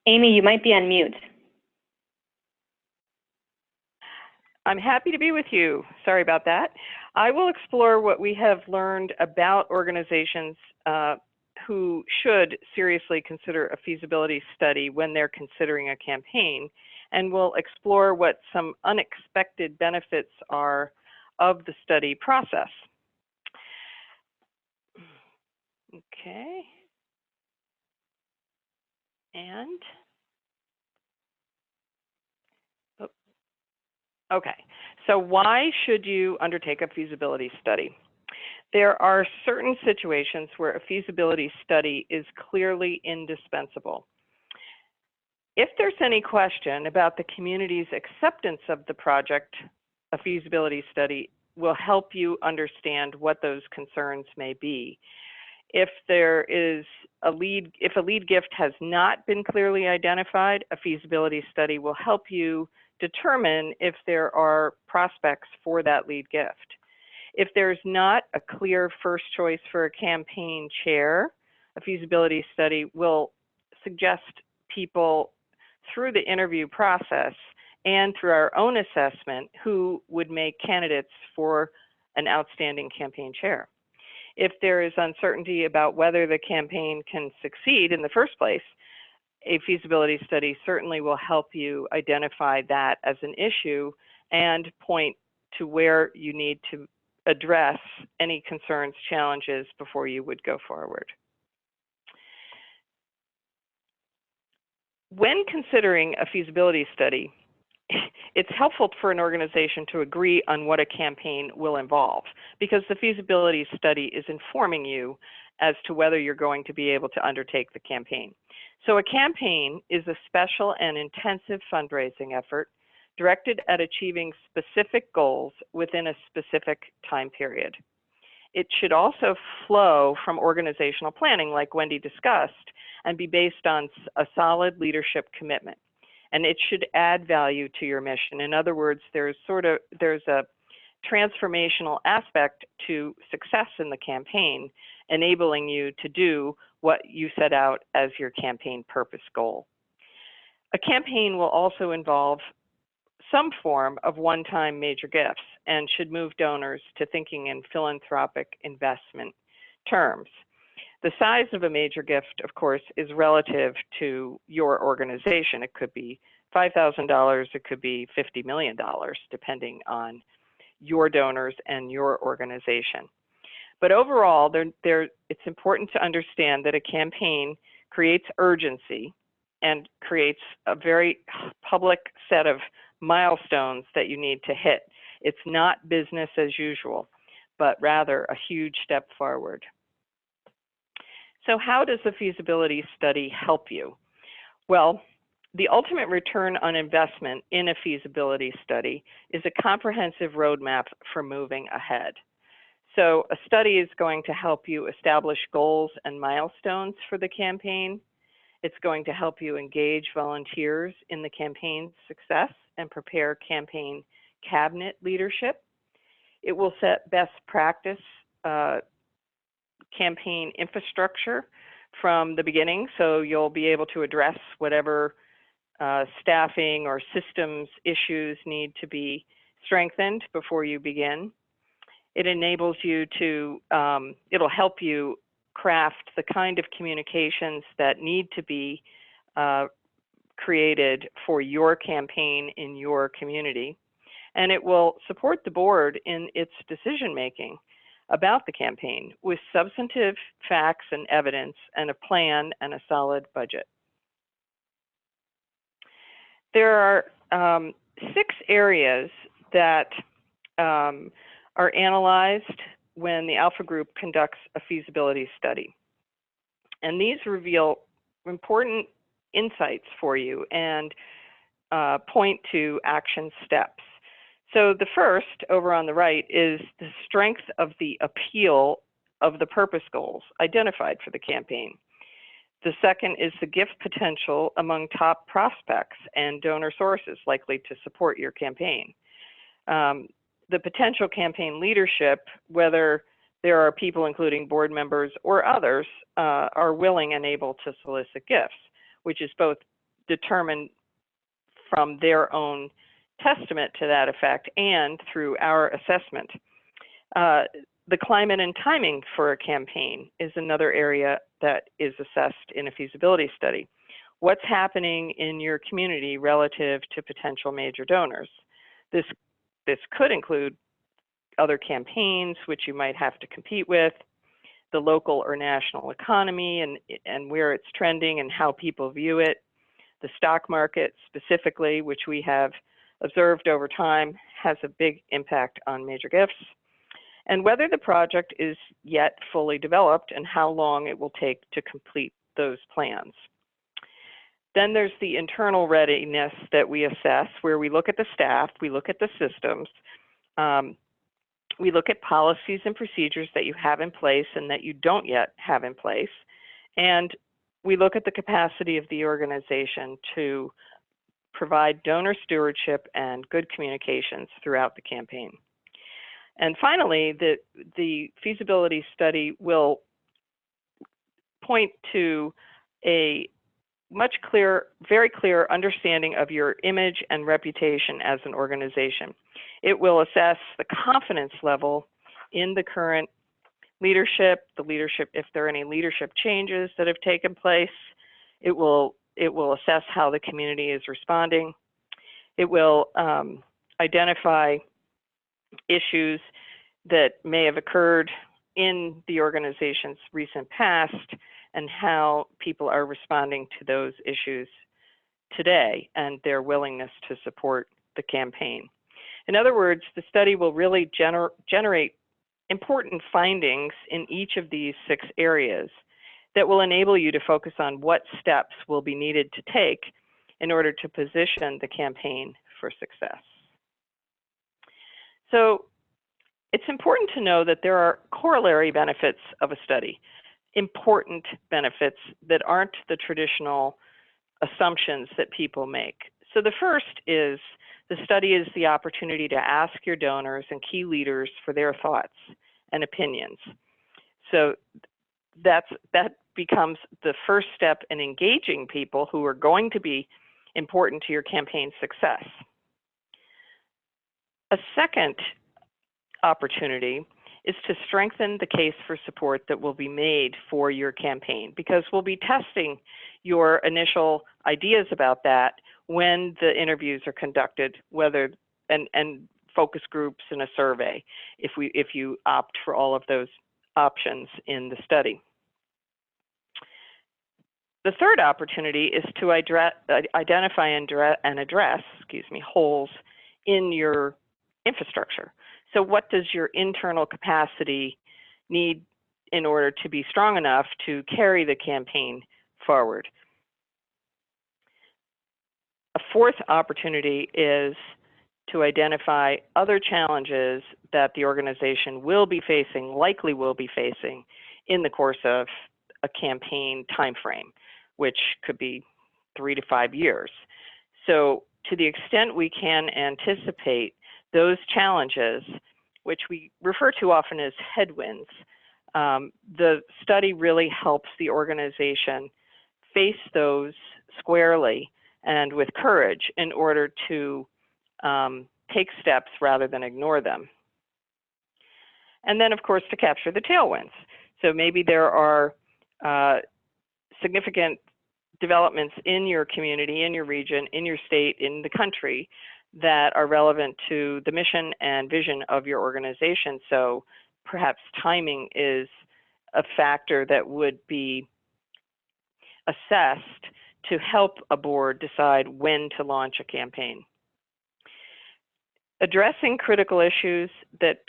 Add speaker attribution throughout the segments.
Speaker 1: Amy, you might be on mute.
Speaker 2: I'm happy to be with you. Sorry about that. I will explore what we have learned about organizations who should seriously consider a feasibility study when they're considering a campaign, and we'll explore what some unexpected benefits are of the study process. Okay. And okay, so why should you undertake a feasibility study? There are certain situations where a feasibility study is clearly indispensable. If there's any question about the community's acceptance of the project, a feasibility study will help you understand what those concerns may be. If there is if a lead gift has not been clearly identified, a feasibility study will help you determine if there are prospects for that lead gift. If there's not a clear first choice for a campaign chair, a feasibility study will suggest people through the interview process and through our own assessment who would make candidates for an outstanding campaign chair. If there is uncertainty about whether the campaign can succeed in the first place, a feasibility study certainly will help you identify that as an issue and point to where you need to address any concerns, challenges before you would go forward. When considering a feasibility study, it's helpful for an organization to agree on what a campaign will involve, because the feasibility study is informing you as to whether you're going to be able to undertake the campaign. So a campaign is a special and intensive fundraising effort directed at achieving specific goals within a specific time period. It should also flow from organizational planning, like Wendy discussed, and be based on a solid leadership commitment. And it should add value to your mission. In other words, there's a transformational aspect to success in the campaign, enabling you to do what you set out as your campaign purpose goal. A campaign will also involve some form of one-time major gifts and should move donors to thinking in philanthropic investment terms. The size of a major gift, of course, is relative to your organization. It could be $5,000, it could be $50 million, depending on your donors and your organization. But overall, it's important to understand that a campaign creates urgency and creates a very public set of milestones that you need to hit. It's not business as usual, but rather a huge step forward. So how does the feasibility study help you? Well, the ultimate return on investment in a feasibility study is a comprehensive roadmap for moving ahead. So a study is going to help you establish goals and milestones for the campaign. It's going to help you engage volunteers in the campaign's success and prepare campaign cabinet leadership. It will set best practice campaign infrastructure from the beginning, so you'll be able to address whatever staffing or systems issues need to be strengthened before you begin. It enables you to, it'll help you craft the kind of communications that need to be created for your campaign in your community. And it will support the board in its decision-making about the campaign with substantive facts and evidence and a plan and a solid budget. There are 6 areas that are analyzed when the Alpha Group conducts a feasibility study. And these reveal important insights for you and point to action steps. So the first, over on the right, is the strength of the appeal of the purpose goals identified for the campaign. The second is the gift potential among top prospects and donor sources likely to support your campaign. The potential campaign leadership, whether there are people, including board members or others, are willing and able to solicit gifts, which is both determined from their own testament to that effect and through our assessment. The climate and timing for a campaign is another area that is assessed in a feasibility study. What's happening in your community relative to potential major donors? This could include other campaigns which you might have to compete with, the local or national economy and where it's trending and how people view it, the stock market specifically, which we have observed over time has a big impact on major gifts, and whether the project is yet fully developed and how long it will take to complete those plans. Then there's the internal readiness that we assess, where we look at the staff, we look at the systems, we look at policies and procedures that you have in place and that you don't yet have in place, and we look at the capacity of the organization to provide donor stewardship and good communications throughout the campaign. And finally, the feasibility study will point to a very clear understanding of your image and reputation as an organization. It will assess the confidence level in the current leadership, if there are any leadership changes that have taken place. It will assess how the community is responding. It will identify issues that may have occurred in the organization's recent past and how people are responding to those issues today and their willingness to support the campaign. In other words, the study will really generate important findings in each of these 6 areas that will enable you to focus on what steps will be needed to take in order to position the campaign for success. So it's important to know that there are corollary benefits of a study, important benefits that aren't the traditional assumptions that people make. So the first is the study is the opportunity to ask your donors and key leaders for their thoughts and opinions. So that becomes the first step in engaging people who are going to be important to your campaign success. A second opportunity is to strengthen the case for support that will be made for your campaign, because we'll be testing your initial ideas about that when the interviews are conducted, and focus groups and a survey, if you opt for all of those options in the study. The third opportunity is to identify and address, holes in your infrastructure. So what does your internal capacity need in order to be strong enough to carry the campaign forward? A fourth opportunity is to identify other challenges that the organization likely will be facing in the course of a campaign timeframe, which could be 3 to 5 years. So to the extent we can anticipate those challenges, which we refer to often as headwinds, the study really helps the organization face those squarely and with courage in order to take steps rather than ignore them. And then, of course, to capture the tailwinds. So maybe there are significant developments in your community, in your region, in your state, in the country that are relevant to the mission and vision of your organization. So perhaps timing is a factor that would be assessed to help a board decide when to launch a campaign. Addressing critical issues that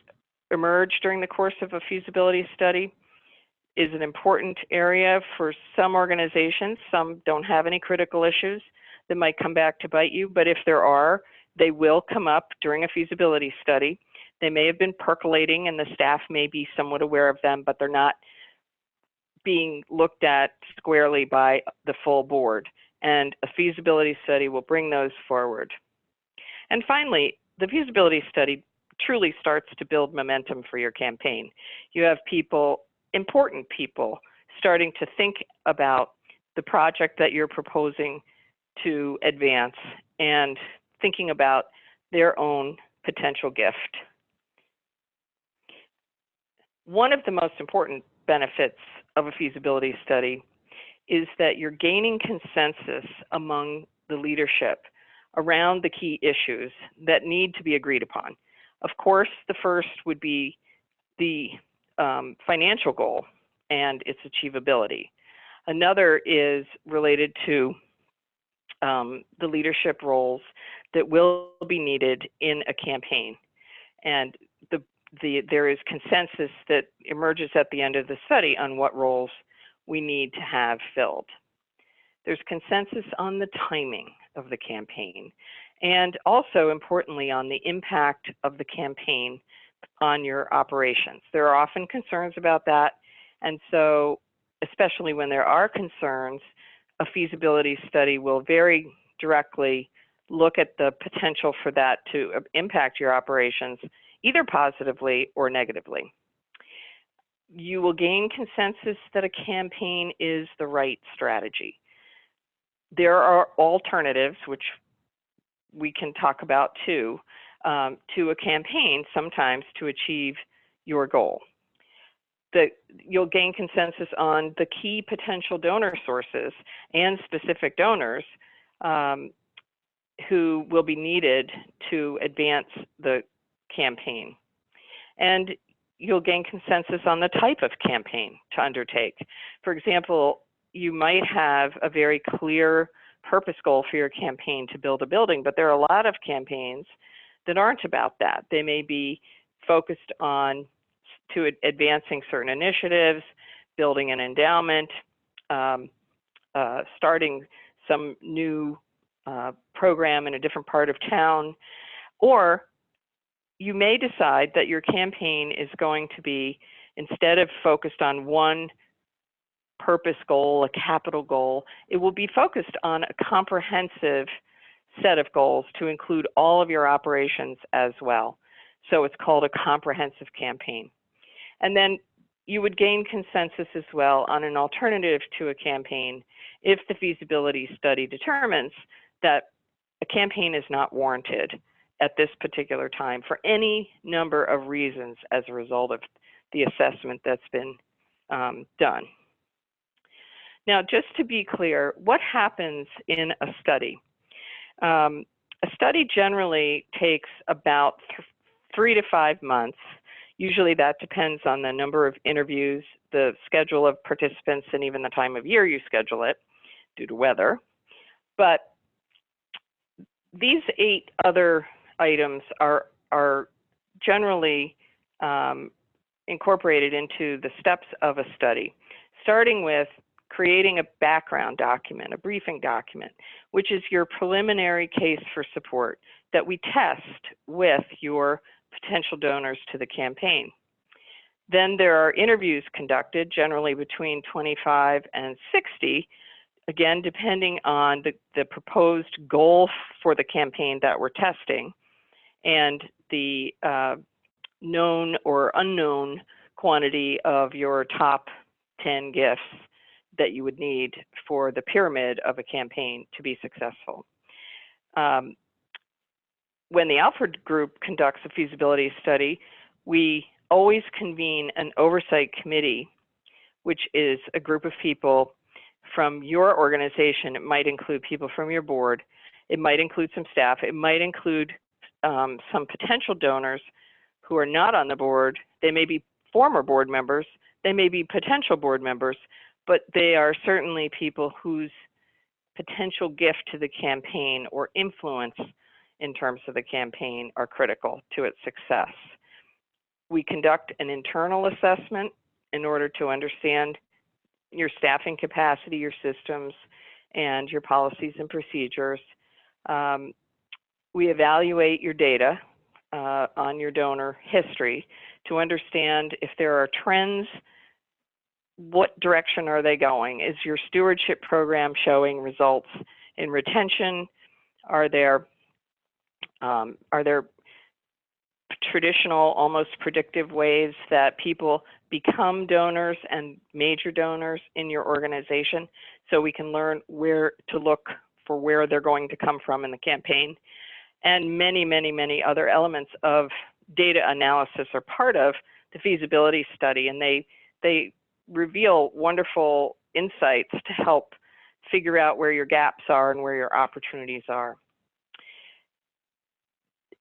Speaker 2: emerge during the course of a feasibility study is an important area for some organizations. Some don't have any critical issues that might come back to bite you, but if there are, they will come up during a feasibility study. They may have been percolating and the staff may be somewhat aware of them, but they're not being looked at squarely by the full board. And a feasibility study will bring those forward. And finally, the feasibility study truly starts to build momentum for your campaign. You have people, important people, starting to think about the project that you're proposing to advance and thinking about their own potential gift. One of the most important benefits of a feasibility study is that you're gaining consensus among the leadership around the key issues that need to be agreed upon. Of course, the first would be the financial goal and its achievability. Another is related to the leadership roles that will be needed in a campaign. And there is consensus that emerges at the end of the study on what roles we need to have filled. There's consensus on the timing of the campaign, and also importantly on the impact of the campaign on your operations. There are often concerns about that, and so especially when there are concerns, a feasibility study will very directly look at the potential for that to impact your operations, either positively or negatively. You will gain consensus that a campaign is the right strategy. There are alternatives, which we can talk about too, to a campaign sometimes to achieve your goal. You'll gain consensus on the key potential donor sources and specific donors who will be needed to advance the campaign. And you'll gain consensus on the type of campaign to undertake. For example, you might have a very clear purpose goal for your campaign to build a building, but there are a lot of campaigns that aren't about that. They may be focused on advancing certain initiatives, building an endowment, starting some new program in a different part of town, or you may decide that your campaign is going to be, instead of focused on one purpose goal, a capital goal, it will be focused on a comprehensive set of goals to include all of your operations as well. So it's called a comprehensive campaign. And then you would gain consensus as well on an alternative to a campaign if the feasibility study determines that a campaign is not warranted at this particular time for any number of reasons as a result of the assessment that's been done. Now, just to be clear, what happens in a study? A study generally takes about 3 to 5 months. Usually that depends on the number of interviews, the schedule of participants, and even the time of year you schedule it due to weather. But these 8 other items are generally incorporated into the steps of a study, starting with creating a background document, a briefing document, which is your preliminary case for support that we test with your potential donors to the campaign. Then there are interviews conducted, generally between 25 and 60, again, depending on the proposed goal for the campaign that we're testing and the known or unknown quantity of your top 10 gifts that you would need for the pyramid of a campaign to be successful. When the Alford group conducts a feasibility study, we always convene an oversight committee, which is a group of people from your organization. It might include people from your board. It might include some staff. It might include some potential donors who are not on the board. They may be former board members. They may be potential board members, but they are certainly people whose potential gift to the campaign or influence in terms of the campaign are critical to its success. We conduct an internal assessment in order to understand your staffing capacity, your systems, and your policies and procedures. We evaluate your data on your donor history to understand if there are trends. What direction are they going? Is your stewardship program showing results in retention? Are there traditional, almost predictive ways that people become donors and major donors in your organization, so we can learn where to look for where they're going to come from in the campaign. And many, many, many other elements of data analysis are part of the feasibility study, and they reveal wonderful insights to help figure out where your gaps are and where your opportunities are.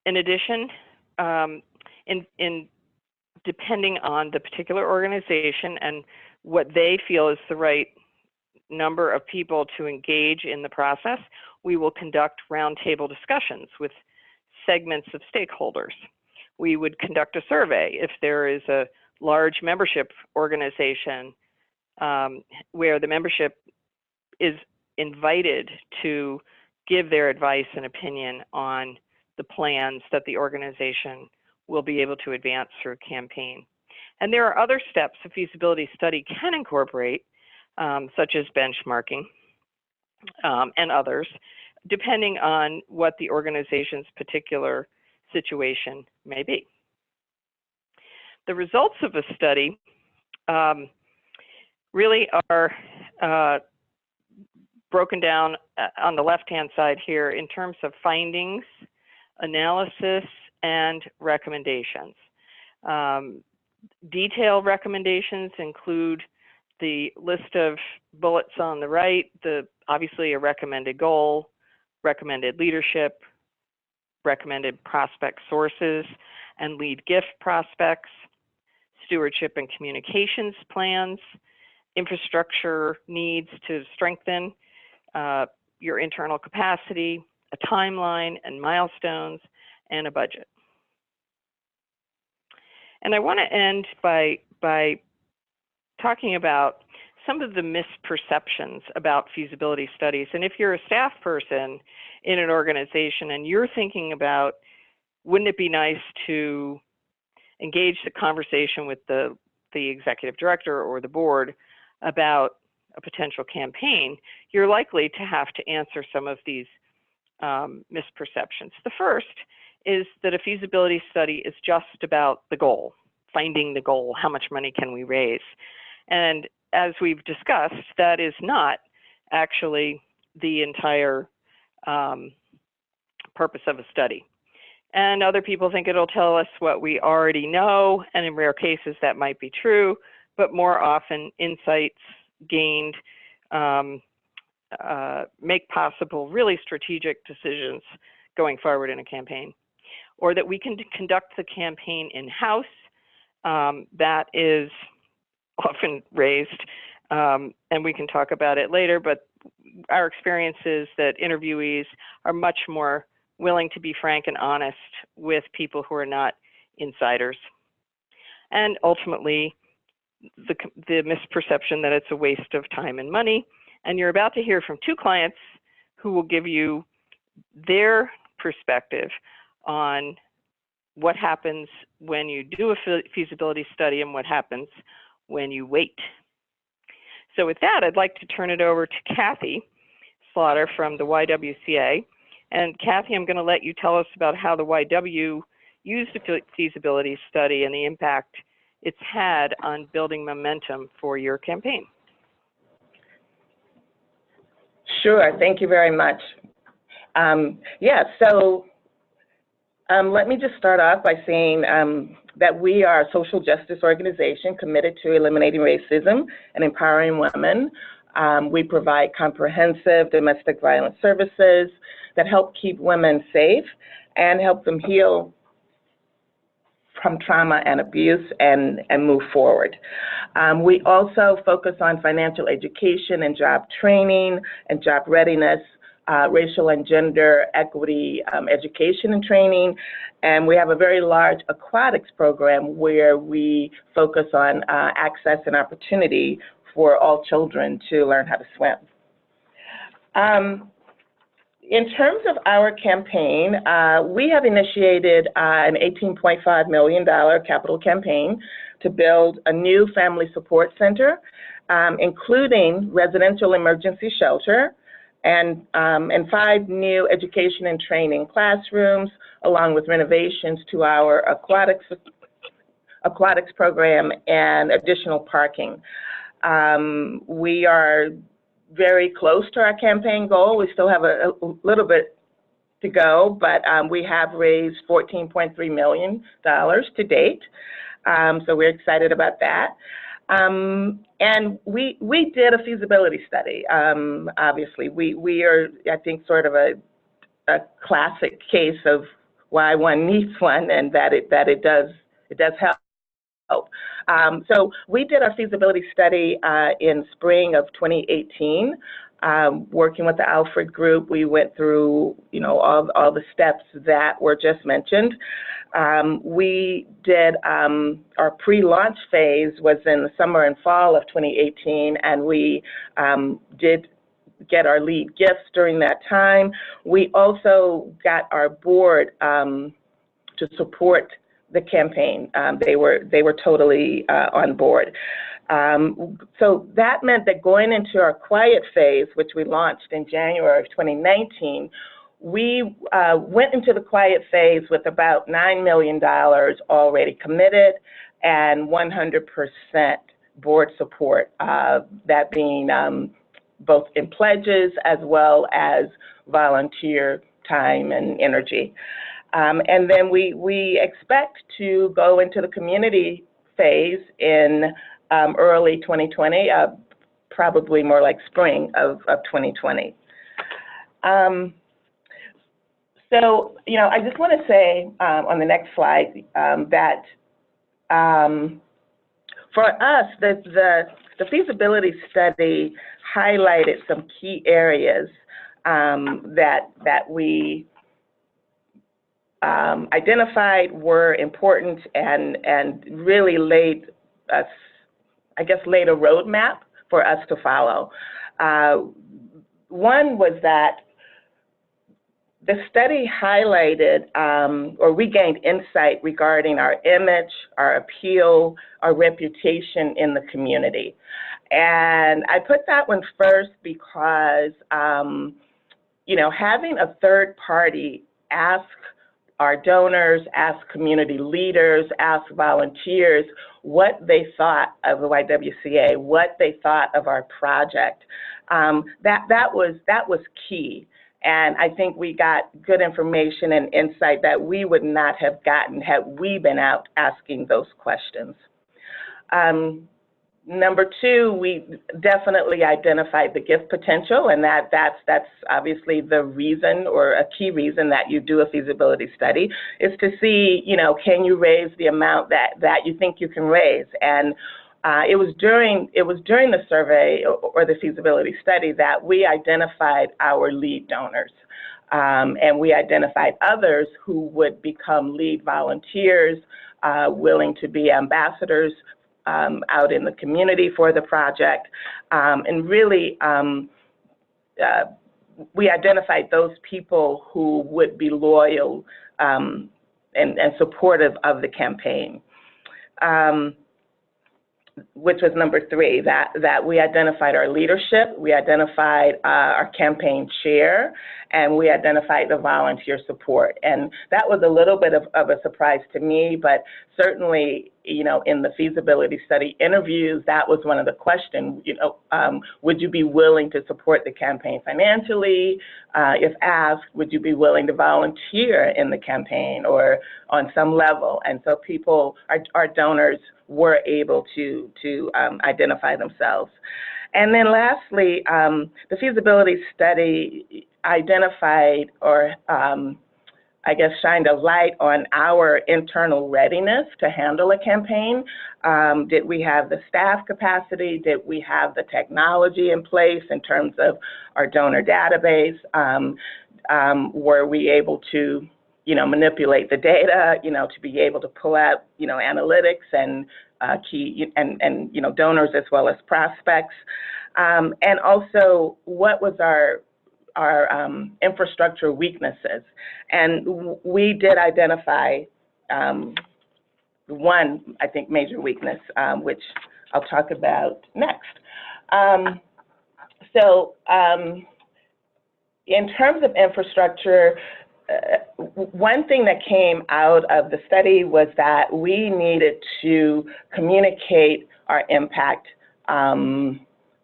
Speaker 2: In addition, depending on the particular organization and what they feel is the right number of people to engage in the process, we will conduct roundtable discussions with segments of stakeholders. We would conduct a survey if there is a large membership organization where the membership is invited to give their advice and opinion on the plans that the organization will be able to advance through a campaign. And there are other steps a feasibility study can incorporate, such as benchmarking and others, depending on what the organization's particular situation may be. The results of a study really are broken down on the left-hand side here in terms of findings, analysis, and recommendations. Detailed recommendations include the list of bullets on the right, obviously a recommended goal, recommended leadership, recommended prospect sources and lead gift prospects, stewardship and communications plans, infrastructure needs to strengthen your internal capacity, a timeline and milestones, and a budget. And I want to end by talking about some of the misperceptions about feasibility studies. And if you're a staff person in an organization and you're thinking about, wouldn't it be nice to engage the conversation with the executive director or the board about a potential campaign, you're likely to have to answer some of these misperceptions. The first is that a feasibility study is just about the goal, finding the goal, how much money can we raise? And as we've discussed, that is not actually the entire purpose of a study. And other people think it'll tell us what we already know, and in rare cases that might be true, but more often insights gained make possible really strategic decisions going forward in a campaign. Or that we can conduct the campaign in-house, that is often raised, and we can talk about it later, but our experience is that interviewees are much more willing to be frank and honest with people who are not insiders. And ultimately, the misperception that it's a waste of time and money. And you're about to hear from two clients who will give you their perspective on what happens when you do a feasibility study and what happens when you wait. So with that, I'd like to turn it over to Kathy Slaughter from the YWCA. And Kathy, I'm going to let you tell us about how the YW used the feasibility study and the impact it's had on building momentum for your campaign.
Speaker 1: Sure, thank you very much. Let me just start off by saying that we are a social justice organization committed to eliminating racism and empowering women. We provide comprehensive domestic violence services that help keep women safe and help them heal from trauma and abuse and move forward. We also focus on financial education and job training and job readiness, racial and gender equity education and training, and we have a very large aquatics program where we focus on access and opportunity for all children to learn how to swim. In terms of our campaign, we have initiated an $18.5 million capital campaign to build a new family support center, including residential emergency shelter, and 5 new education and training classrooms, along with renovations to our aquatics program and additional parking. We are very close to our campaign goal. We still have a little bit to go, but we have raised $14.3 million to date. So we're excited about that. And we did a feasibility study. Obviously, we are, I think, sort of a classic case of why one needs one, and that it does help. So we did our feasibility study in spring of 2018. Working with the Alford group, we went through, all the steps that were just mentioned. We did our pre-launch phase was in the summer and fall of 2018, and we did get our lead gifts during that time. We also got our board to support the campaign. They were totally on board. So that meant that going into our quiet phase, which we launched in January of 2019, we went into the quiet phase with about $9 million already committed and 100% board support, that being both in pledges as well as volunteer time and energy. And then we expect to go into the community phase in early 2020, probably more like spring of 2020. So, I just want to say on the next slide that for us, the feasibility study highlighted some key areas that we identified were important and really laid a roadmap for us to follow. One was that the study highlighted or we gained insight regarding our image, our appeal, our reputation in the community. And I put that one first because, having a third party ask our donors, ask community leaders, ask volunteers what they thought of the YWCA, what they thought of our project, that was key. And I think we got good information and insight that we would not have gotten had we been out asking those questions. Number two, we definitely identified the gift potential, and that's obviously the reason, or a key reason, that you do a feasibility study, is to see, can you raise the amount that you think you can raise. And it was during the survey or the feasibility study that we identified our lead donors, and we identified others who would become lead volunteers, willing to be ambassadors out in the community for the project, and really we identified those people who would be loyal and supportive of the campaign. Which was number three, that we identified our leadership, we identified our campaign chair, and we identified the volunteer support. And that was a little bit of a surprise to me, but certainly, in the feasibility study interviews, that was one of the questions, would you be willing to support the campaign financially? If asked, would you be willing to volunteer in the campaign or on some level? And so people, our donors, were able to identify themselves. And then lastly, the feasibility study identified, or shined a light on our internal readiness to handle a campaign. Did we have the staff capacity? Did we have the technology in place in terms of our donor database? Were we able to manipulate the data, to be able to pull out, analytics and key and donors as well as prospects, and also what was our infrastructure weaknesses. And we did identify one, I think, major weakness, which I'll talk about next. In terms of infrastructure, one thing that came out of the study was that we needed to communicate our impact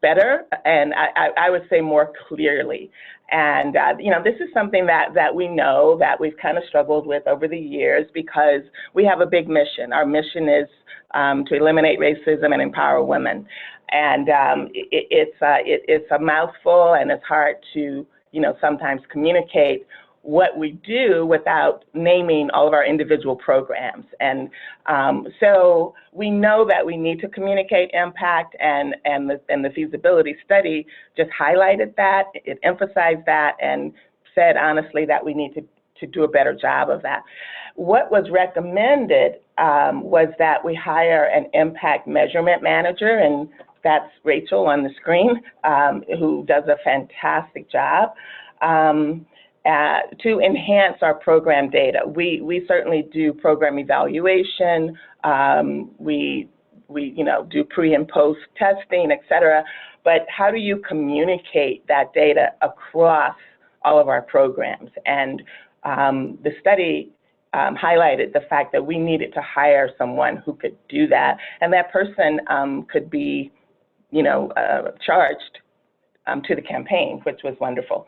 Speaker 1: better, and I would say more clearly. And, you know, this is something that we know that we've kind of struggled with over the years because we have a big mission. Our mission is to eliminate racism and empower women. And it's a mouthful, and it's hard to, you know, sometimes communicate what we do without naming all of our individual programs. And so we know that we need to communicate impact, and the feasibility study just highlighted that. It emphasized that and said honestly that we need to do a better job of that. What was recommended was that we hire an impact measurement manager, and that's Rachel on the screen, who does a fantastic job. To enhance our program data. We certainly do program evaluation, we you know, do pre and post testing, et cetera, but how do you communicate that data across all of our programs? And the study highlighted the fact that we needed to hire someone who could do that, and that person could be, you know, charged to the campaign, which was wonderful.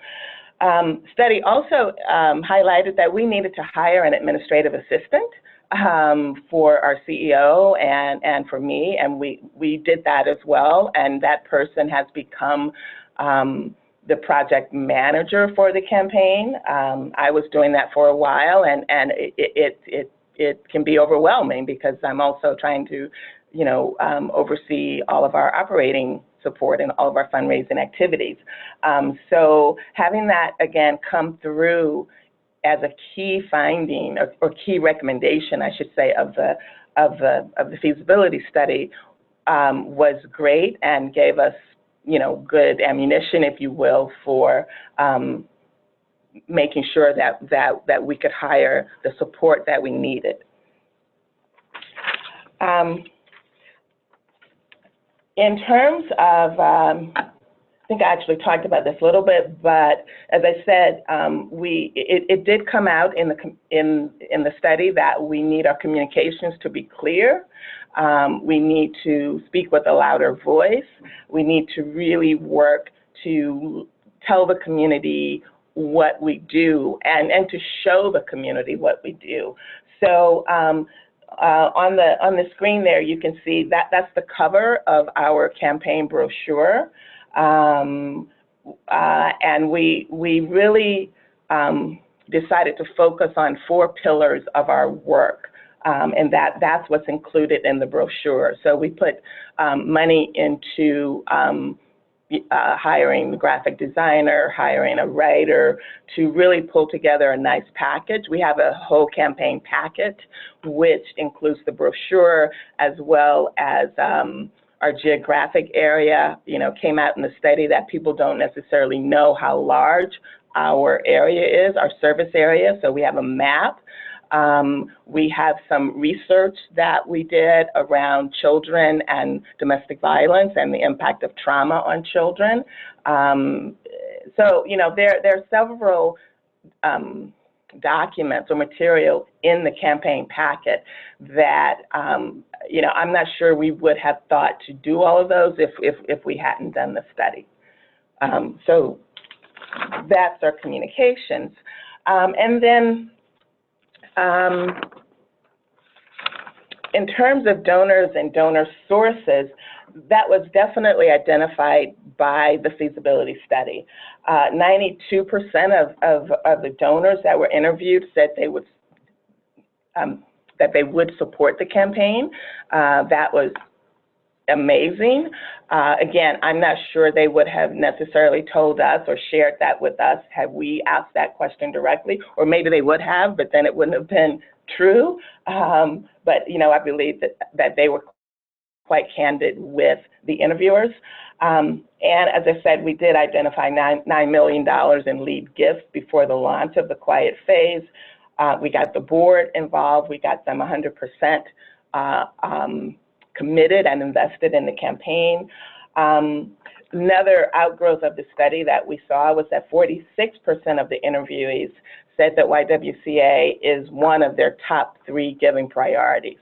Speaker 1: Study also highlighted that we needed to hire an administrative assistant for our CEO and for me, and we did that as well, and that person has become the project manager for the campaign. I was doing that for a while, and it can be overwhelming because I'm also trying to, you know, oversee all of our operating support and all of our fundraising activities. So having that again come through as a key finding or key recommendation, I should say, of the feasibility study was great and gave us, you know, good ammunition, if you will, for making sure that we could hire the support that we needed. In terms of, I think I actually talked about this a little bit, but as I said, it did come out in the study that we need our communications to be clear. We need to speak with a louder voice. We need to really work to tell the community what we do and to show the community what we do. So on the screen there, you can see that that's the cover of our campaign brochure, and we really decided to focus on 4 pillars of our work, and that's what's included in the brochure. So we put money into hiring the graphic designer, hiring a writer to really pull together a nice package. We have a whole campaign packet, which includes the brochure as well as our geographic area. You know, came out in the study that people don't necessarily know how large our area is, our service area. So we have a map. We have some research that we did around children and domestic violence and the impact of trauma on children. So, you know, there are several documents or material in the campaign packet that, you know, I'm not sure we would have thought to do all of those if we hadn't done the study. So that's our communications. And then in terms of donors and donor sources, that was definitely identified by the feasibility study. 92% of the donors that were interviewed said they would support the campaign. That was amazing. Again, I'm not sure they would have necessarily told us or shared that with us had we asked that question directly, or maybe they would have, but then it wouldn't have been true. But, you know, I believe that they were quite candid with the interviewers. And as I said, we did identify $9 million in lead gifts before the launch of the quiet phase. We got the board involved. We got them 100% committed and invested in the campaign. Another outgrowth of the study that we saw was that 46% of the interviewees said that YWCA is one of their top 3 giving priorities.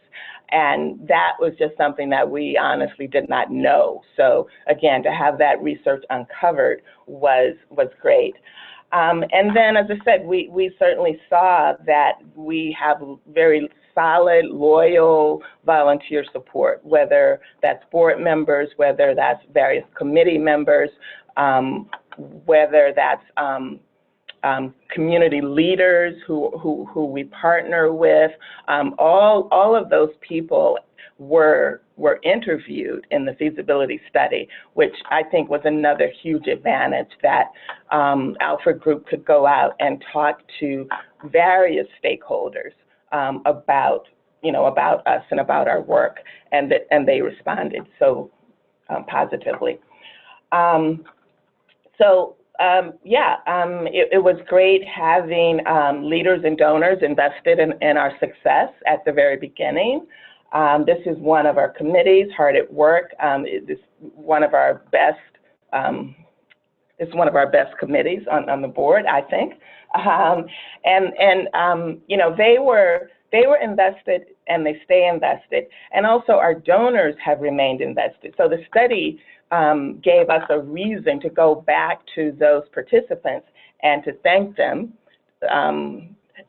Speaker 1: And that was just something that we honestly did not know. So again, to have that research uncovered was great. And then, as I said, we certainly saw that we have very solid, loyal volunteer support, whether that's board members, whether that's various committee members, whether that's community leaders who we partner with. All of those people were interviewed in the feasibility study, which I think was another huge advantage, that Alford Group could go out and talk to various stakeholders about us and about our work, and they responded so positively. It was great having leaders and donors invested in our success at the very beginning. This is one of our committees, Hard at Work. It's one of our best. It's one of our best committees on the board, I think. They were invested, and they stay invested. And also, our donors have remained invested. So the study gave us a reason to go back to those participants and to thank them,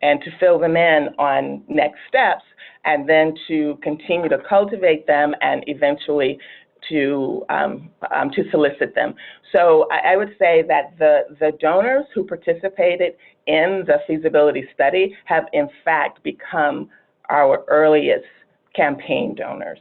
Speaker 1: and to fill them in on next steps, and then to continue to cultivate them, and eventually to solicit them. So I would say that the donors who participated in the feasibility study have in fact become our earliest campaign donors.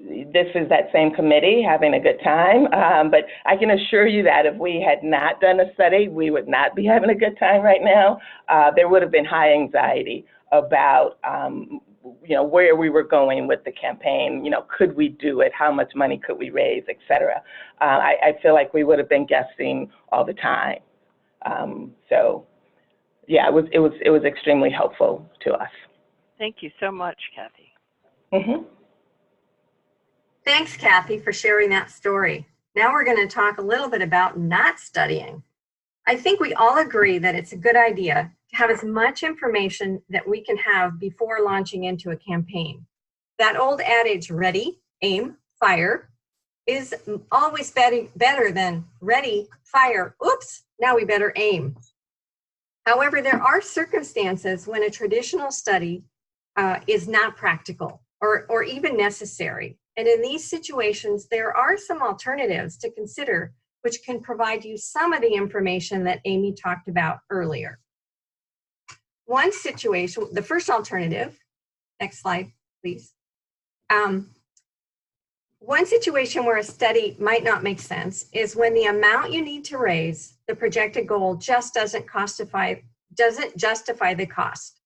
Speaker 1: This is that same committee having a good time, but I can assure you that if we had not done a study, we would not be having a good time right now. There would have been high anxiety about where we were going with the campaign. Could we do it? How much money could we raise, et cetera. I feel like we would have been guessing all the time. So yeah, it was extremely helpful to us.
Speaker 2: Thank you so much, Kathy.
Speaker 1: Mm-hmm.
Speaker 3: Thanks, Kathy, for sharing that story. Now we're going to talk a little bit about not studying. I think we all agree that it's a good idea to have as much information that we can have before launching into a campaign. That old adage, ready, aim, fire, is always better than ready, fire, oops, now we better aim. However, there are circumstances when a traditional study is not practical or even necessary. And in these situations, there are some alternatives to consider which can provide you some of the information that Amy talked about earlier. One situation, the first alternative, next slide, please. One situation where a study might not make sense is when the amount you need to raise, the projected goal, just doesn't justify the cost.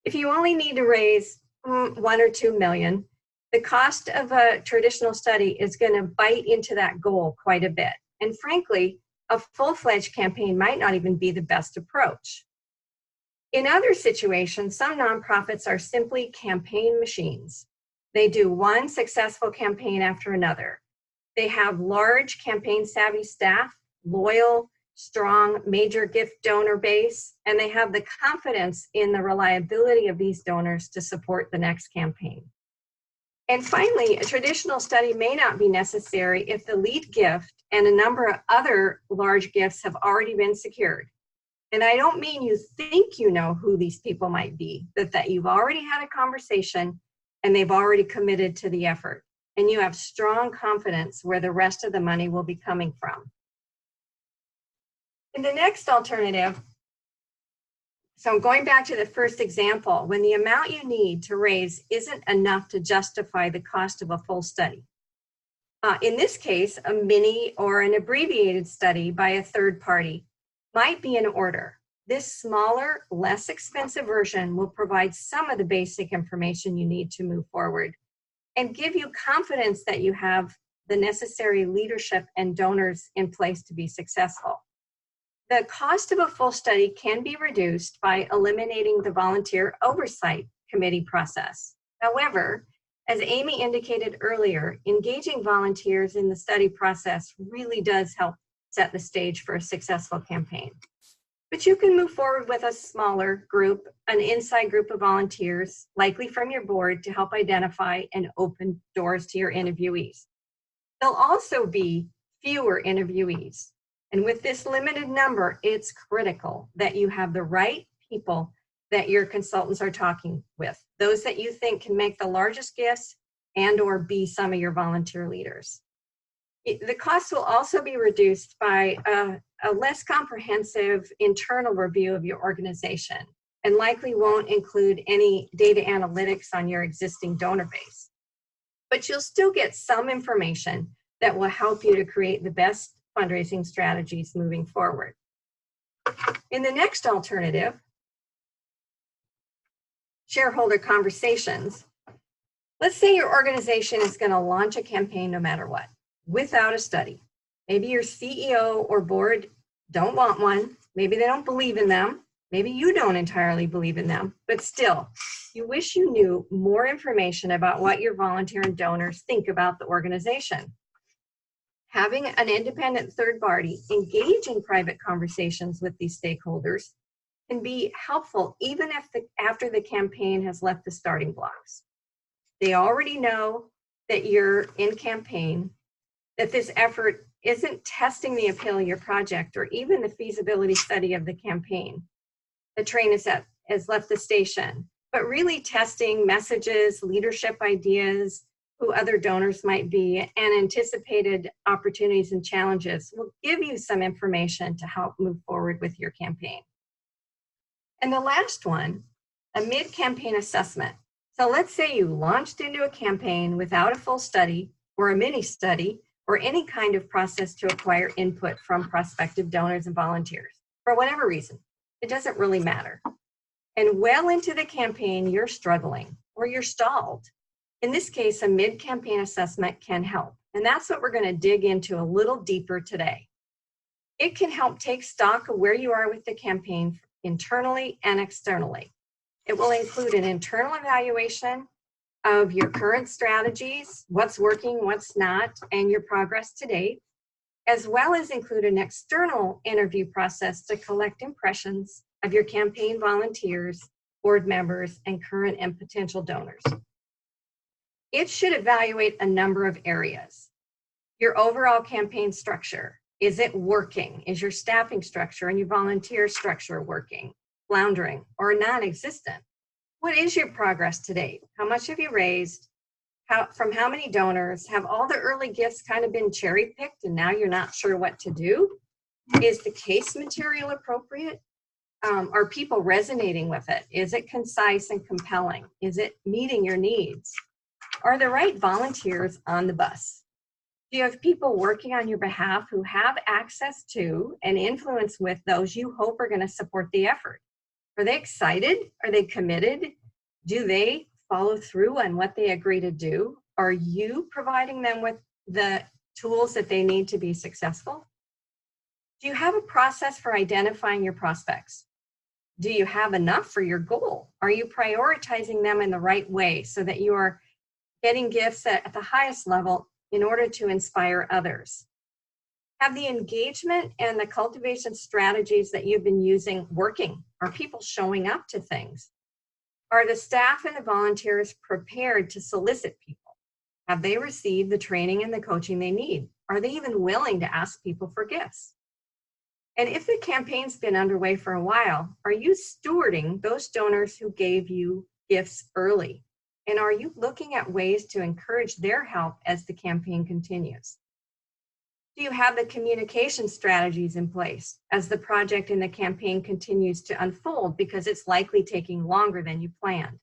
Speaker 3: If you only need to raise 1 or 2 million, the cost of a traditional study is going to bite into that goal quite a bit. And frankly, a full-fledged campaign might not even be the best approach. In other situations, some nonprofits are simply campaign machines. They do one successful campaign after another. They have large campaign-savvy staff, loyal, strong, major gift donor base, and they have the confidence in the reliability of these donors to support the next campaign. And finally, a traditional study may not be necessary if the lead gift and a number of other large gifts have already been secured. And I don't mean you think you know who these people might be, but that you've already had a conversation and they've already committed to the effort. And you have strong confidence where the rest of the money will be coming from. In the next alternative, so I'm going back to the first example, when the amount you need to raise isn't enough to justify the cost of a full study. In this case, a mini or an abbreviated study by a third party might be in order. This smaller, less expensive version will provide some of the basic information you need to move forward and give you confidence that you have the necessary leadership and donors in place to be successful. The cost of a full study can be reduced by eliminating the volunteer oversight committee process. However, as Amy indicated earlier, engaging volunteers in the study process really does help set the stage for a successful campaign. But you can move forward with a smaller group, an inside group of volunteers, likely from your board, to help identify and open doors to your interviewees. There'll also be fewer interviewees. And with this limited number, it's critical that you have the right people that your consultants are talking with, those that you think can make the largest gifts and or be some of your volunteer leaders. The cost will also be reduced by a less comprehensive internal review of your organization, and likely won't include any data analytics on your existing donor base. But you'll still get some information that will help you to create the best fundraising strategies moving forward. In the next alternative, shareholder conversations, let's say your organization is going to launch a campaign no matter what, without a study. Maybe your CEO or board don't want one. Maybe they don't believe in them. Maybe you don't entirely believe in them, but still, you wish you knew more information about what your volunteer and donors think about the organization. Having an independent third party engage in private conversations with these stakeholders can be helpful even if after the campaign has left the starting blocks. They already know that you're in campaign, that this effort isn't testing the appeal of your project or even the feasibility study of the campaign. The train has left the station, but really testing messages, leadership ideas, who other donors might be, and anticipated opportunities and challenges will give you some information to help move forward with your campaign. And the last one, a mid-campaign assessment. So let's say you launched into a campaign without a full study or a mini study or any kind of process to acquire input from prospective donors and volunteers for whatever reason. It doesn't really matter. And well into the campaign, you're struggling or you're stalled. In this case, a mid-campaign assessment can help. And that's what we're going to dig into a little deeper today. It can help take stock of where you are with the campaign internally and externally. It will include an internal evaluation of your current strategies, what's working, what's not, and your progress to date, as well as include an external interview process to collect impressions of your campaign volunteers, board members, and current and potential donors. It should evaluate a number of areas. Your overall campaign structure. Is it working? Is your staffing structure and your volunteer structure working, floundering, or non-existent? What is your progress to date? How much have you raised? From how many donors? Have all the early gifts kind of been cherry-picked and now you're not sure what to do? Is the case material appropriate? Are people resonating with it? Is it concise and compelling? Is it meeting your needs? Are the right volunteers on the bus? Do you have people working on your behalf who have access to and influence with those you hope are going to support the effort? Are they excited? Are they committed? Do they follow through on what they agree to do? Are you providing them with the tools that they need to be successful? Do you have a process for identifying your prospects? Do you have enough for your goal? Are you prioritizing them in the right way so that you are getting gifts at the highest level in order to inspire others? Have the engagement and the cultivation strategies that you've been using working? Are people showing up to things? Are the staff and the volunteers prepared to solicit people? Have they received the training and the coaching they need? Are they even willing to ask people for gifts? And if the campaign's been underway for a while, are you stewarding those donors who gave you gifts early? And are you looking at ways to encourage their help as the campaign continues? Do you have the communication strategies in place as the project and the campaign continues to unfold, because it's likely taking longer than you planned?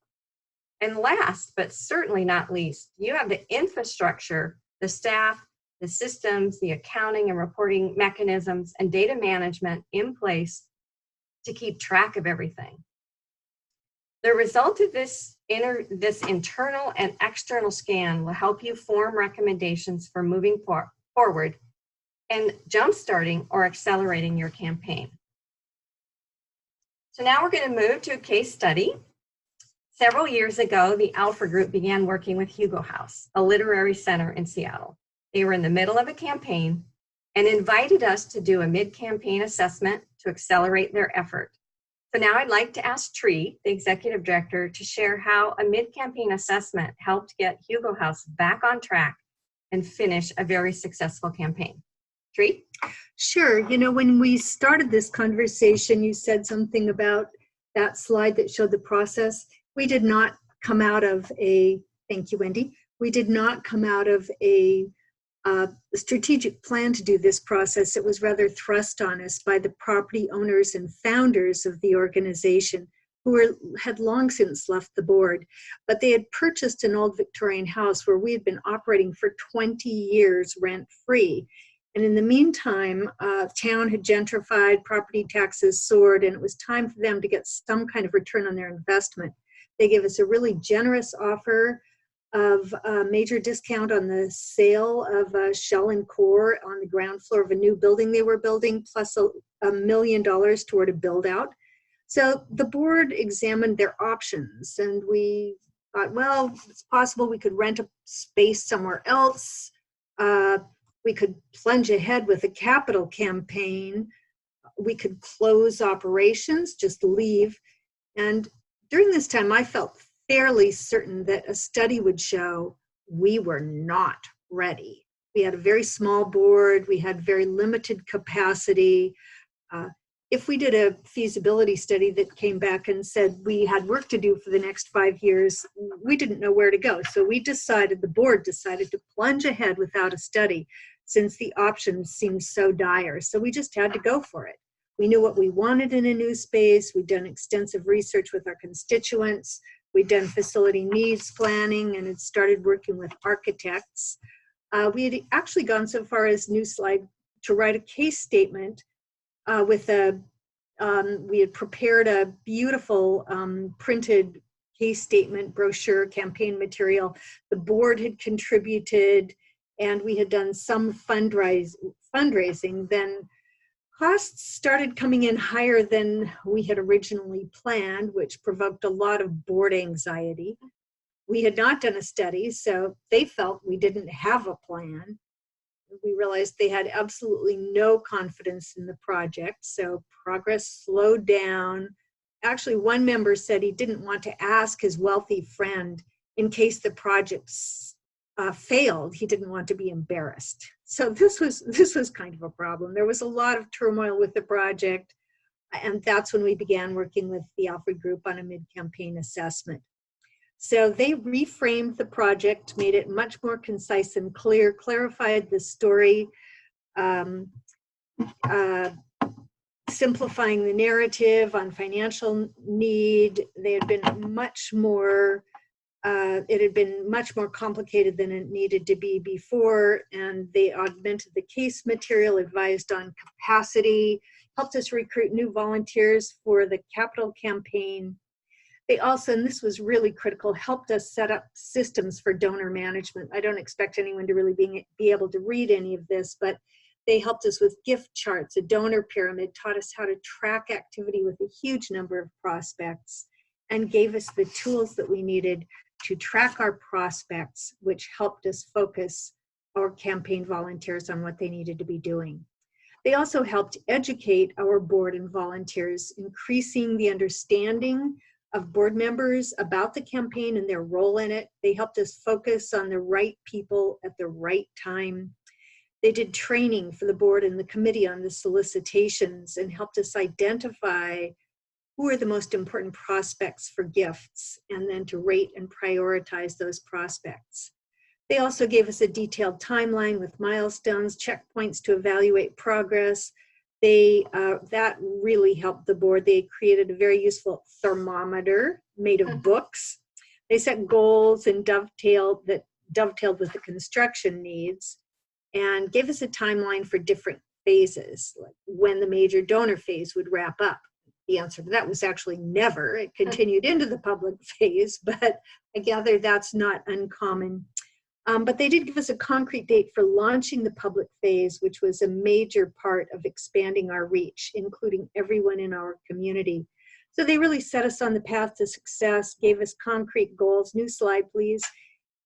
Speaker 3: And last, but certainly not least, you have the infrastructure, the staff, the systems, the accounting and reporting mechanisms, and data management in place to keep track of everything. The result of this internal and external scan will help you form recommendations for moving forward and jumpstarting or accelerating your campaign. So now we're going to move to a case study. Several years ago, the Alford group began working with Hugo House, a literary center in Seattle. They were in the middle of a campaign and invited us to do a mid-campaign assessment to accelerate their effort. So now I'd like to ask Tree, the executive director, to share how a mid-campaign assessment helped get Hugo House back on track and finish a very successful campaign. Tree?
Speaker 4: Sure. You know, when we started this conversation, you said something about that slide that showed the process. We did not come out of a, thank you, Wendy. We did not come out of a strategic plan to do this process. It was rather thrust on us by the property owners and founders of the organization who had long since left the board. But they had purchased an old Victorian house where we had been operating for 20 years rent-free. And in the meantime, town had gentrified, property taxes soared, and it was time for them to get some kind of return on their investment. They gave us a really generous offer of a major discount on the sale of a shell and core on the ground floor of a new building they were building, plus $1 million toward a build out. So the board examined their options, and we thought, well, it's possible we could rent a space somewhere else. We could plunge ahead with a capital campaign. We could close operations, just leave. And during this time, I felt fairly certain that a study would show we were not ready. We had a very small board. We had very limited capacity. If we did a feasibility study that came back and said we had work to do for the next 5 years, we didn't know where to go. So we decided, the board decided to plunge ahead without a study since the options seemed so dire. So we just had to go for it. We knew what we wanted in a new space. We'd done extensive research with our constituents. We'd done facility needs planning and had started working with architects. We had actually gone so far as, new slide, to write a case statement with a, we had prepared a beautiful printed case statement, brochure, campaign material. The board had contributed, and we had done some fundraising. Then costs started coming in higher than we had originally planned, which provoked a lot of board anxiety. We had not done a study, so they felt we didn't have a plan. We realized they had absolutely no confidence in the project, so progress slowed down. Actually, one member said he didn't want to ask his wealthy friend in case the project failed. He didn't want to be embarrassed. So this was kind of a problem. There was a lot of turmoil with the project, and that's when we began working with the Alford group on a mid-campaign assessment. So they reframed the project, made it much more concise and clear, clarified the story, simplifying the narrative on financial need. They had been much more, it had been much more complicated than it needed to be before, and they augmented the case material, advised on capacity, helped us recruit new volunteers for the capital campaign. They also, and this was really critical, helped us set up systems for donor management. I don't expect anyone to really be able to read any of this, but they helped us with gift charts, a donor pyramid, taught us how to track activity with a huge number of prospects, and gave us the tools that we needed to track our prospects, which helped us focus our campaign volunteers on what they needed to be doing. They also helped educate our board and volunteers, increasing the understanding of board members about the campaign and their role in it. They helped us focus on the right people at the right time. They did training for the board and the committee on the solicitations and helped us identify who are the most important prospects for gifts, and then to rate and prioritize those prospects. They also gave us a detailed timeline with milestones, checkpoints to evaluate progress. That really helped the board. They created a very useful thermometer made of books. They set goals and dovetailed with the construction needs, and gave us a timeline for different phases, like when the major donor phase would wrap up. The answer to that was actually never. It continued into the public phase, but I gather that's not uncommon. But they did give us a concrete date for launching the public phase, which was a major part of expanding our reach, including everyone in our community. So they really set us on the path to success, gave us concrete goals. New slide, please.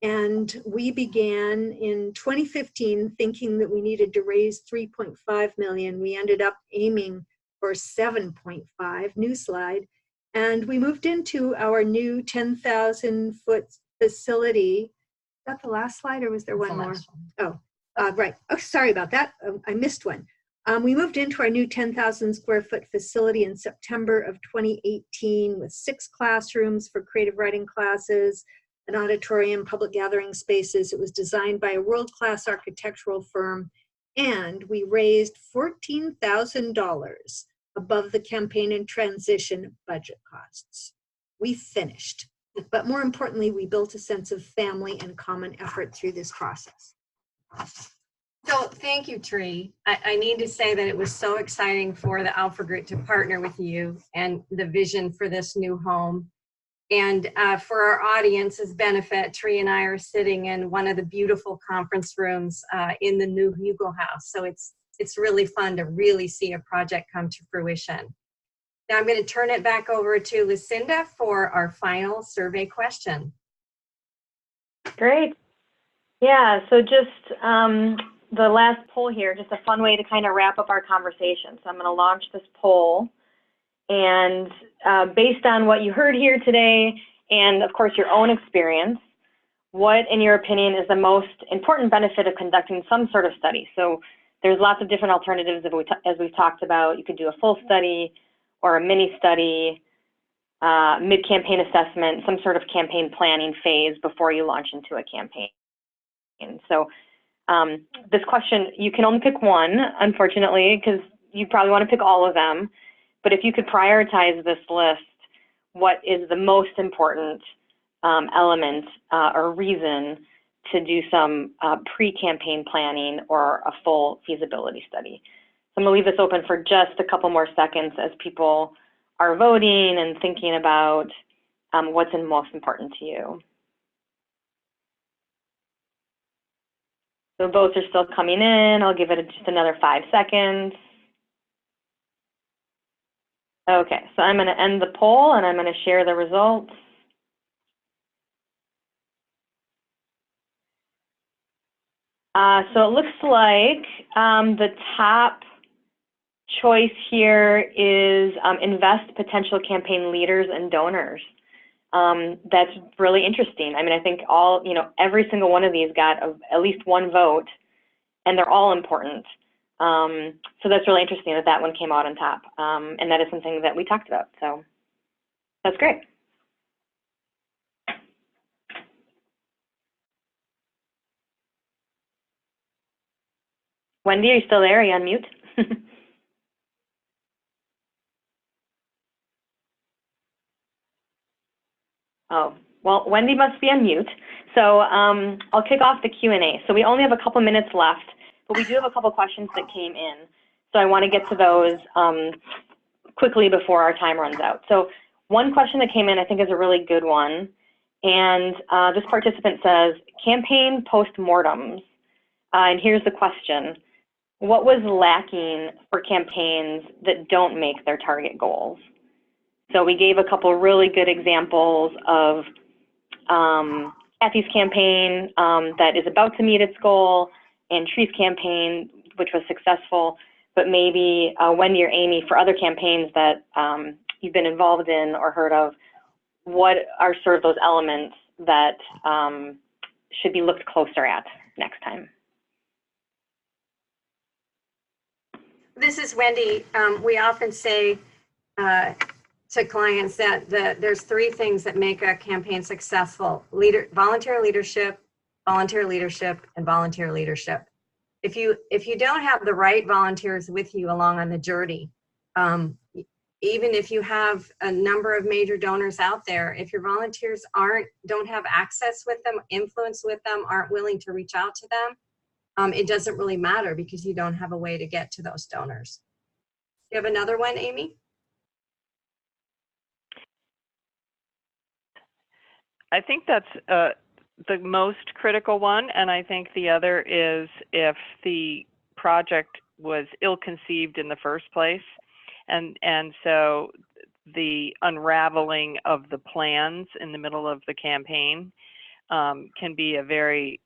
Speaker 4: And we began in 2015 thinking that we needed to raise 3.5 million. We ended up aiming for 7.5, new slide. And we moved into our new 10,000 foot facility. Is that the last slide or was there one more? Oh, right. Oh, sorry about that. I missed one. We moved into our new 10,000 square foot facility in September of 2018 with 6 classrooms for creative writing classes, an auditorium, public gathering spaces. It was designed by a world-class architectural firm, and we raised $14,000 above the campaign and transition budget costs. We finished, but more importantly, we built a sense of family and common effort through this process.
Speaker 3: So thank you, Tree. I need to say that it was so exciting for the Alford Group to partner with you and the vision for this new home. And for our audience's benefit, Tree and I are sitting in one of the beautiful conference rooms in the new Hugo house. So it's really fun to really see a project come to fruition. Now I'm going to turn it back over to Lucinda for our final survey question.
Speaker 5: Great. Yeah, so just the last poll here, just a fun way to kind of wrap up our conversation. So I'm going to launch this poll. And based on what you heard here today, and of course your own experience, what in your opinion is the most important benefit of conducting some sort of study? So there's lots of different alternatives as we've talked about. You could do a full study or a mini study, mid-campaign assessment, some sort of campaign planning phase before you launch into a campaign. And so this question, you can only pick one, unfortunately, because you probably want to pick all of them. But if you could prioritize this list, what is the most important element or reason to do some pre-campaign planning or a full feasibility study? So I'm going to leave this open for just a couple more seconds as people are voting and thinking about what's most important to you. So votes are still coming in. I'll give it just another 5 seconds. Okay, so I'm going to end the poll and I'm going to share the results. So it looks like the top choice here is invest potential campaign leaders and donors. That's really interesting. I mean, I think every single one of these got at least one vote, and they're all important. So that's really interesting that one came out on top, and that is something that we talked about. So that's great. Wendy, are you still there? Are you on mute? Oh, well, Wendy must be on mute. So I'll kick off the Q&A. So we only have a couple minutes left, but we do have a couple questions that came in. So I want to get to those quickly before our time runs out. So one question that came in, I think, is a really good one. And this participant says, campaign postmortems. And here's the question. What was lacking for campaigns that don't make their target goals? So we gave a couple really good examples of Kathy's campaign that is about to meet its goal, and Tree's campaign, which was successful, but maybe Wendy or Amy, for other campaigns that you've been involved in or heard of, what are sort of those elements that should be looked closer at next time?
Speaker 3: This is Wendy. We often say to clients that there's 3 things that make a campaign successful: volunteer leadership, and volunteer leadership. If you don't have the right volunteers with you along on the journey, even if you have a number of major donors out there, if your volunteers don't have access with them, influence with them, aren't willing to reach out to them, it doesn't really matter because you don't have a way to get to those donors. You have another one, Amy?
Speaker 2: I think that's the most critical one, and I think the other is if the project was ill-conceived in the first place, and so the unraveling of the plans in the middle of the campaign can be a very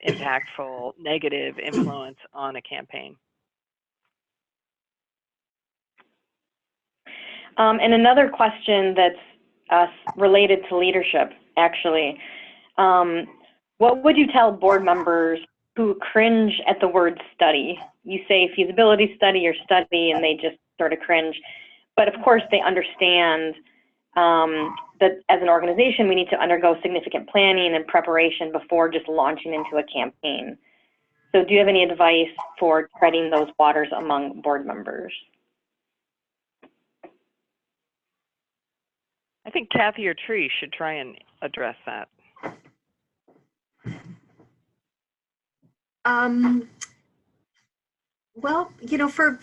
Speaker 2: impactful negative influence on a campaign.
Speaker 5: And another question that's related to leadership, actually. What would you tell board members who cringe at the word study? You say feasibility study or study, and they just sort of cringe. But of course, they understand that as an organization, we need to undergo significant planning and preparation before just launching into a campaign. So do you have any advice for treading those waters among board members?
Speaker 2: I think Kathy or Tree should try and address that.
Speaker 4: Well, you know, for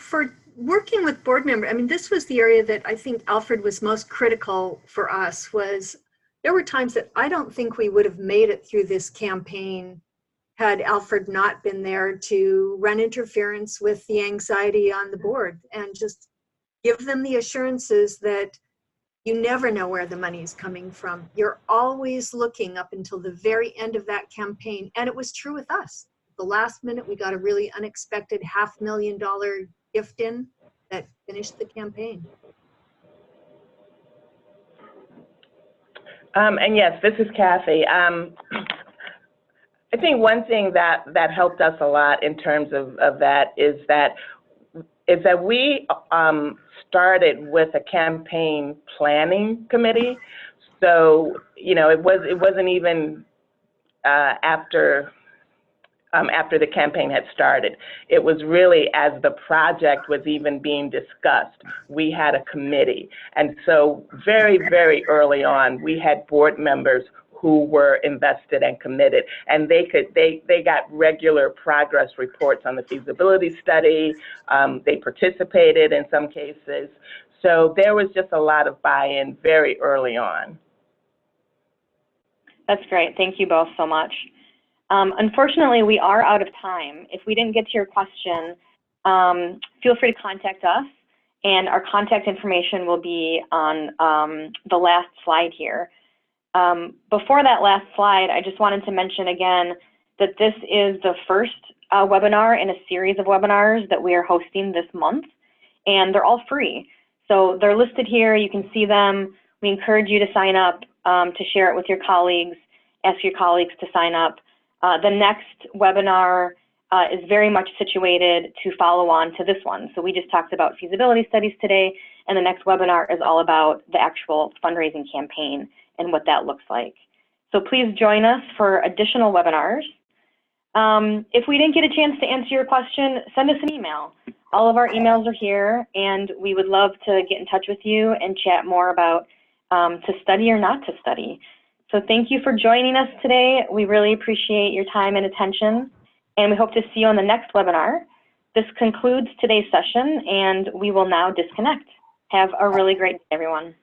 Speaker 4: working with board members, I mean, this was the area that I think Alford was most critical for us. Was there were times that I don't think we would have made it through this campaign had Alford not been there to run interference with the anxiety on the board and just give them the assurances that you never know where the money is coming from. You're always looking up until the very end of that campaign. And it was true with us. The last minute, we got a really unexpected $500,000 gift in that finished the campaign.
Speaker 1: And yes, this is Kathy. I think one thing that helped us a lot in terms of that is that we started with a campaign planning committee. So, you know, it wasn't even after the campaign had started. It was really as the project was even being discussed, we had a committee. And so very, very early on, we had board members who were invested and committed, and they got regular progress reports on the feasibility study. They participated in some cases. So there was just a lot of buy-in very early on.
Speaker 5: That's great. Thank you both so much. Unfortunately, we are out of time. If we didn't get to your question, feel free to contact us, and our contact information will be on the last slide here. Before that last slide, I just wanted to mention again that this is the first webinar in a series of webinars that we are hosting this month, and they're all free. So they're listed here. You can see them. We encourage you to sign up, to share it with your colleagues, ask your colleagues to sign up. The next webinar is very much situated to follow on to this one. So we just talked about feasibility studies today, and the next webinar is all about the actual fundraising campaign and what that looks like. So please join us for additional webinars. If we didn't get a chance to answer your question, send us an email. All of our emails are here, and we would love to get in touch with you and chat more about to study or not to study. So thank you for joining us today. We really appreciate your time and attention, and we hope to see you on the next webinar. This concludes today's session, and we will now disconnect. Have a really great day, everyone.